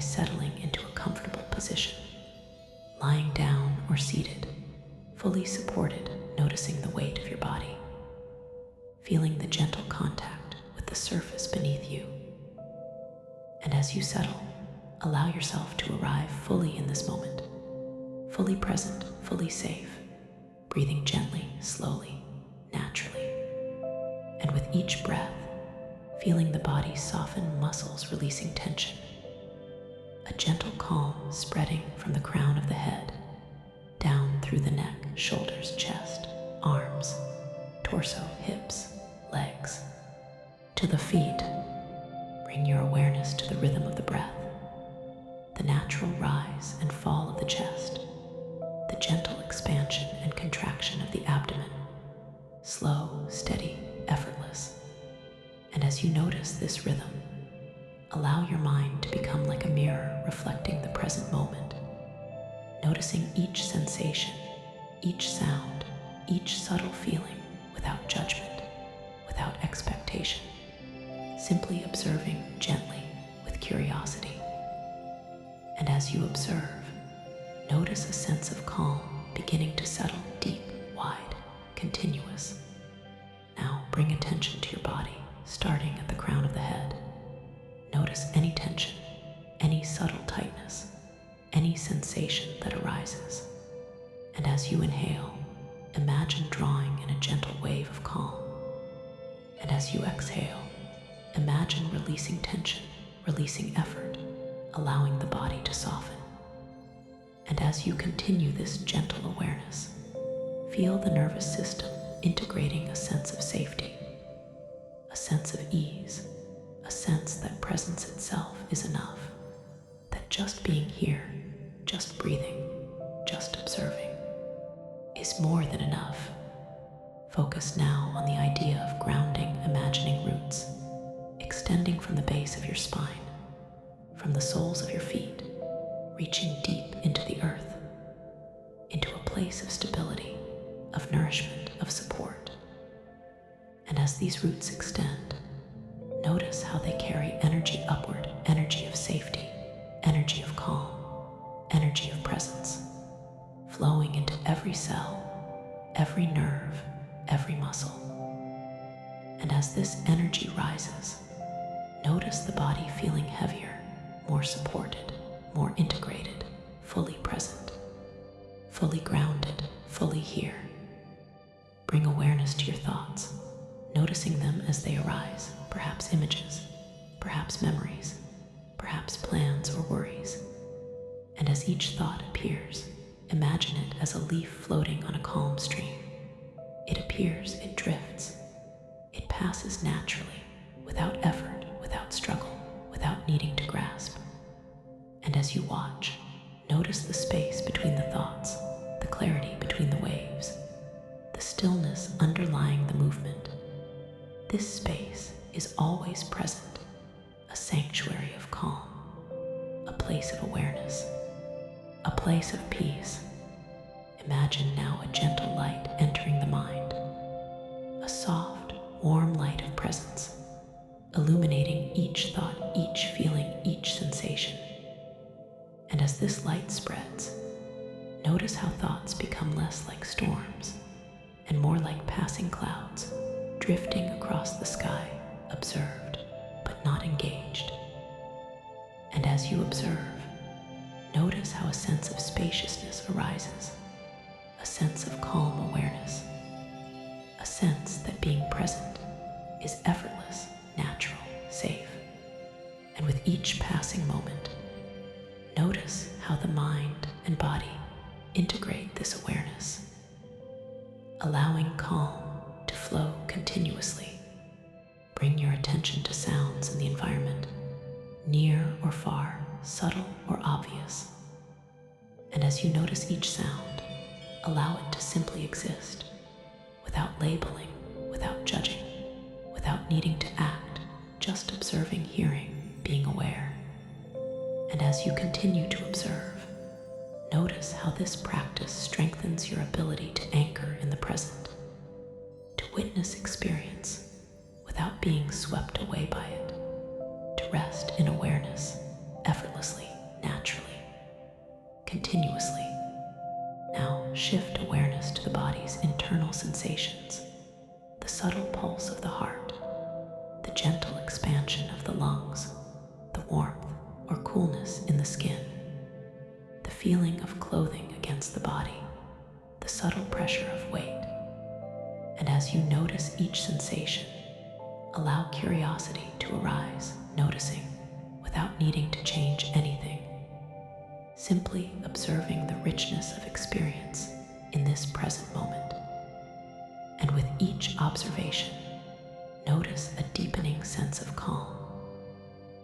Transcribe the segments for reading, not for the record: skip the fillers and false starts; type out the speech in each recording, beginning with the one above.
settling into a comfortable position, lying down or seated, fully supported, noticing the weight of your body, feeling the gentle contact with the surface beneath you. And as you settle, allow yourself to arrive fully in this moment, fully present, fully safe, breathing gently, slowly, naturally. And with each breath, feeling the body soften, muscles releasing tension, a gentle calm spreading from the crown of the head, down through the neck, shoulders, chest, arms, torso, hips, legs, to the feet. Bring your awareness to the rhythm of the breath, the natural rise and fall of the chest, the gentle expansion and contraction of the abdomen, slow, steady, effortless. And as you notice this rhythm, allow your mind to become like a mirror reflecting the present moment, noticing each sensation, each sound, each subtle feeling without judgment, without expectation, simply observing gently with curiosity. And as you observe, notice a sense of calm beginning to settle deep, wide, continuous. Now bring attention to your body, starting at the crown of the head. Notice any tension, any subtle tightness, any sensation that arises. And as you inhale, imagine drawing in a gentle wave of calm. And as you exhale, imagine releasing tension, releasing effort, allowing the body to soften. And as you continue this gentle awareness, feel the nervous system integrating a sense of safety, a sense of ease, a sense that presence itself is enough, that just being here, just breathing, just observing, is more than enough. Focus now on the idea of grounding, imagining roots, extending from the base of your spine, from the soles of your feet, reaching deep into the earth, into a place of stability, of nourishment, of support. And as these roots extend, notice how they carry energy upward, energy of safety, energy of calm, energy of presence, flowing into every cell, every nerve, every muscle. And as this energy rises, notice the body feeling heavier, more supported, more integrated, fully present, fully grounded, fully here. Bring awareness to your thoughts, noticing them as they arise, perhaps images, perhaps memories, perhaps plans or worries. And as each thought appears, imagine it as a leaf floating on a calm stream. It appears, it drifts, it passes naturally, without effort, without struggle, without needing to grasp. And as you watch, notice the space between the thoughts, the clarity between the waves, the stillness underlying the movement. This space is always present, a sanctuary of calm, a place of awareness, a place of peace. Imagine now a gentle light entering the mind, a soft, warm light of presence, illuminating each thought, each feeling, each sensation. And as this light spreads, notice how thoughts become less like storms and more like passing clouds, drifting across the sky, observed but not engaged. And as you observe, notice how a sense of spaciousness arises, a sense of calm awareness, a sense that being present is effortless, natural, safe. And with each passing moment, notice how the mind and body integrate this awareness, allowing calm to flow continuously. Bring your attention to sounds in the environment, near or far, subtle or obvious. And as you notice each sound, allow it to simply exist, without labeling, without judging, without needing to act, just observing, hearing, being aware. And as you continue to observe, notice how this practice strengthens your ability to anchor in the present, to witness experience without being swept away by it, to rest in awareness effortlessly continuously. Now shift awareness to the body's internal sensations, the subtle pulse of the heart, the gentle expansion of the lungs, the warmth or coolness in the skin, the feeling of clothing against the body, the subtle pressure of weight. And as you notice each sensation, allow curiosity to arise, noticing without needing to change anything, simply observing the richness of experience in this present moment. And with each observation, notice a deepening sense of calm,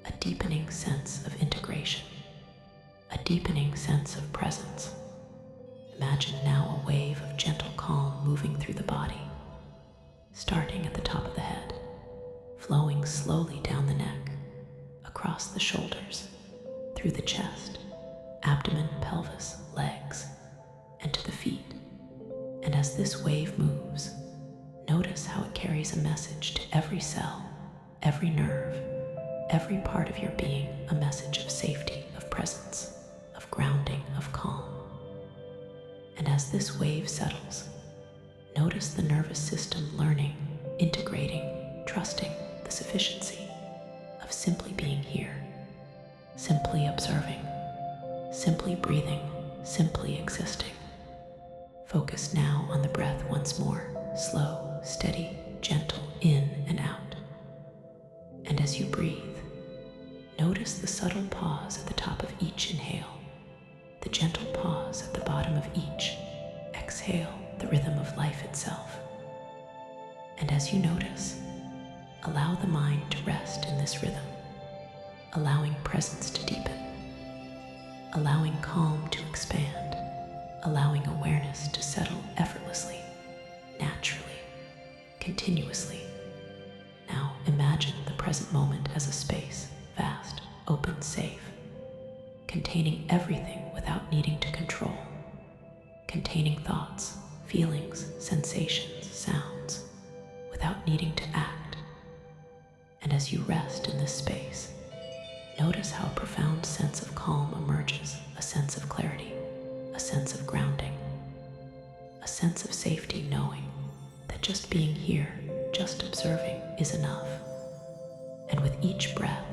a deepening sense of integration, a deepening sense of presence. Imagine now a wave of gentle calm moving through the body, starting at the top of the head, flowing slowly down the neck, across the shoulders, through the chest, abdomen, pelvis, legs, and to the feet. And as this wave moves, notice how it carries a message to every cell, every nerve, every part of your being, a message of safety, of presence, of grounding, of calm. And as this wave settles, notice the nervous system learning, integrating, trusting the sufficiency of simply being here, simply observing, simply breathing, simply existing. Focus now on the breath once more, slow, steady, gentle, in and out. And as you breathe, notice the subtle pause at the top of each inhale, the gentle pause at the bottom of each exhale, the rhythm of life itself. And as you notice, allow the mind to rest in this rhythm, allowing presence to deepen, allowing calm to expand, allowing awareness to settle effortlessly, naturally, continuously. Now imagine the present moment as a space, vast, open, safe, containing everything without needing to control, containing thoughts, feelings, sensations, sounds, without needing to act. And as you rest in this space, notice how a profound sense of calm emerges, a sense of clarity, a sense of grounding, a sense of safety, knowing that just being here, just observing is enough. And with each breath,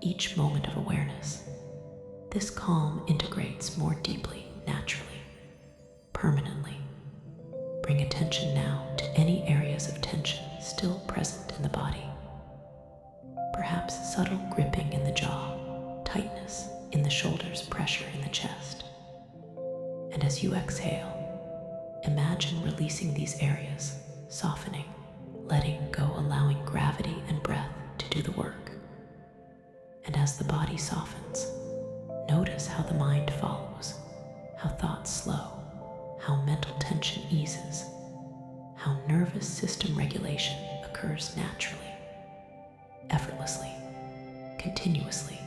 each moment of awareness, this calm integrates more deeply, naturally, permanently. Bring attention now to any areas of tension still present in the body. Perhaps subtle gripping in the jaw, tightness in the shoulders, pressure in the chest. And as you exhale, imagine releasing these areas, softening, letting go, allowing gravity and breath to do the work. And as the body softens, notice how the mind follows, how thoughts slow, how mental tension eases, how nervous system regulation occurs naturally, effortlessly, continuously.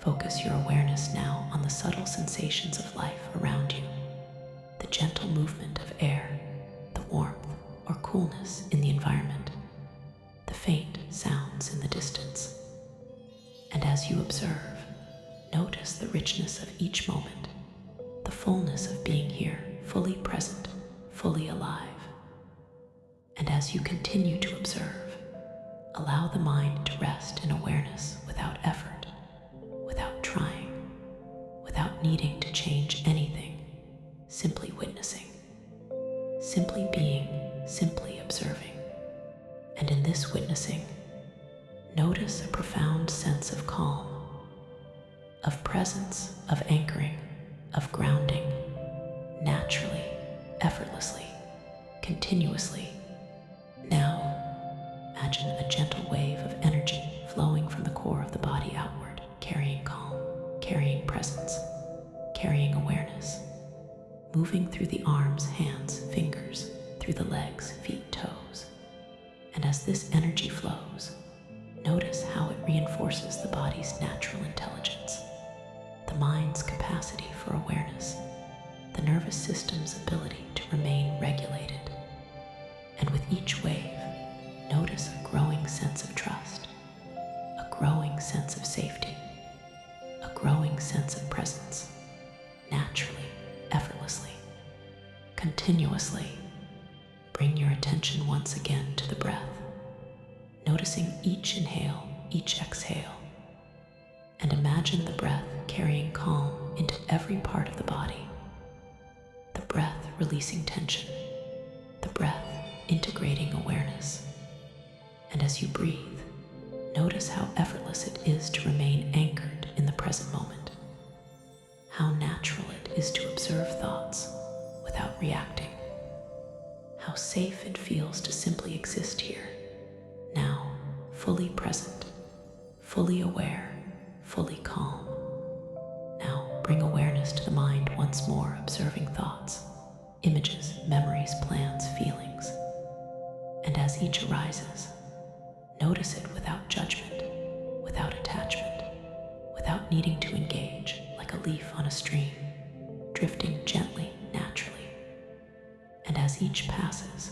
Focus your awareness now on the subtle sensations of life around you, the gentle movement of air, the warmth or coolness in the environment, the faint sounds in the distance. And as you observe, notice the richness of each moment, the fullness of being here, fully present, fully alive. And as you continue to observe, allow the mind to rest in awareness without effort, without trying, without needing to change anything, simply witnessing, simply being, simply observing. And in this witnessing, notice a profound sense of calm, of presence, of anchoring, of grounding, naturally, effortlessly, continuously. Now, imagine a gentle wave of energy flowing from the core of the body outward, carrying calm, carrying presence, carrying awareness, moving through the arms, hands, fingers, through the legs, feet, toes. And as this energy flows, notice how it reinforces the body's natural intelligence, the mind's capacity for awareness, the nervous system's ability to remain regulated. And with each wave, notice a growing sense of trust, a growing sense of safety, a growing sense of presence, continuously. Bring your attention once again to the breath, noticing each inhale, each exhale, and imagine the breath carrying calm into every part of the body. The breath releasing tension, the breath integrating awareness. And as you breathe, notice how effortless it is to remain anchored in the present moment. How natural it is to observe thoughts without reacting. How safe it feels to simply exist here, now, fully present, fully aware, fully calm. Now, bring awareness to the mind once more, observing thoughts, images, memories, plans, feelings. And as each arises, notice it without judgment, without attachment, without needing to engage, like a leaf on a stream, drifting gently, naturally. And as each passes,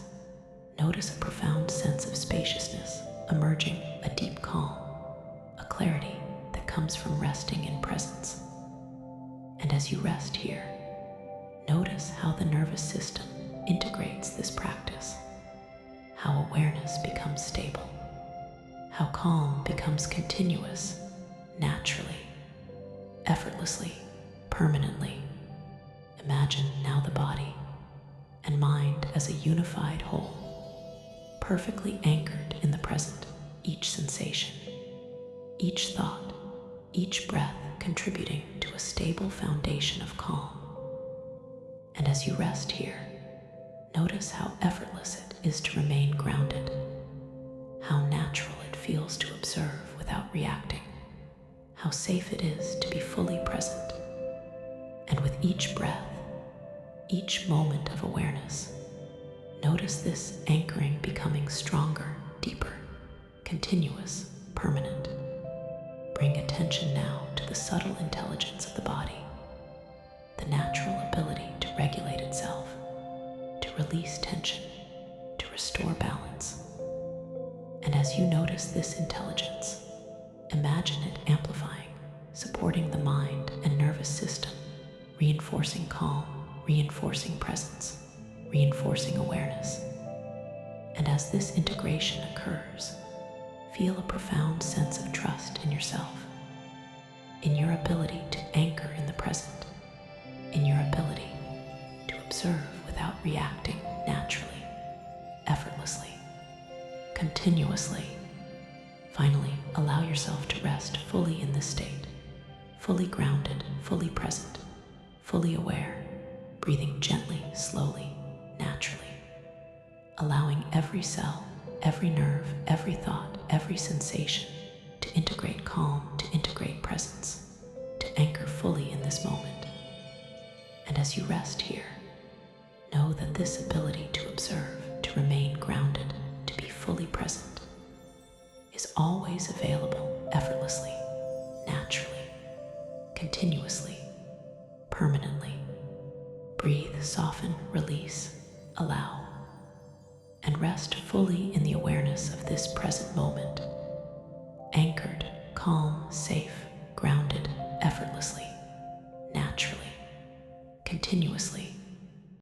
notice a profound sense of spaciousness emerging, a deep calm, a clarity that comes from resting in presence. And as you rest here, notice how the nervous system integrates this practice, how awareness becomes stable, how calm becomes continuous, naturally, effortlessly, permanently. Imagine now the body and mind as a unified whole, perfectly anchored in the present, each sensation, each thought, each breath contributing to a stable foundation of calm. And as you rest here, notice how effortless it is to remain grounded, how natural it feels to observe without reacting, how safe it is to be fully present. And with each breath, each moment of awareness, notice this anchoring becoming stronger, deeper, continuous, permanent. Bring attention now to the subtle intelligence of the body, the natural ability to regulate itself, to release tension, to restore balance. And as you notice this intelligence, imagine it amplifying, supporting the mind and nervous system, reinforcing calm, reinforcing presence, reinforcing awareness. And as this integration occurs, feel a profound sense of trust in yourself, in your ability to anchor in the present, in your ability to observe without reacting, naturally, effortlessly, continuously. Finally, allow yourself to rest fully in this state, fully grounded, fully present, fully aware, breathing gently, slowly, naturally, allowing every cell, every nerve, every thought, every sensation to integrate calm, to integrate presence, to anchor fully in this moment. And as you rest here, know that this ability to observe, to remain grounded, to be fully present, is always available effortlessly, naturally, continuously, permanently. Breathe, soften, release, allow, and rest fully in the awareness of this present moment, anchored, calm, safe, grounded, effortlessly, naturally, continuously.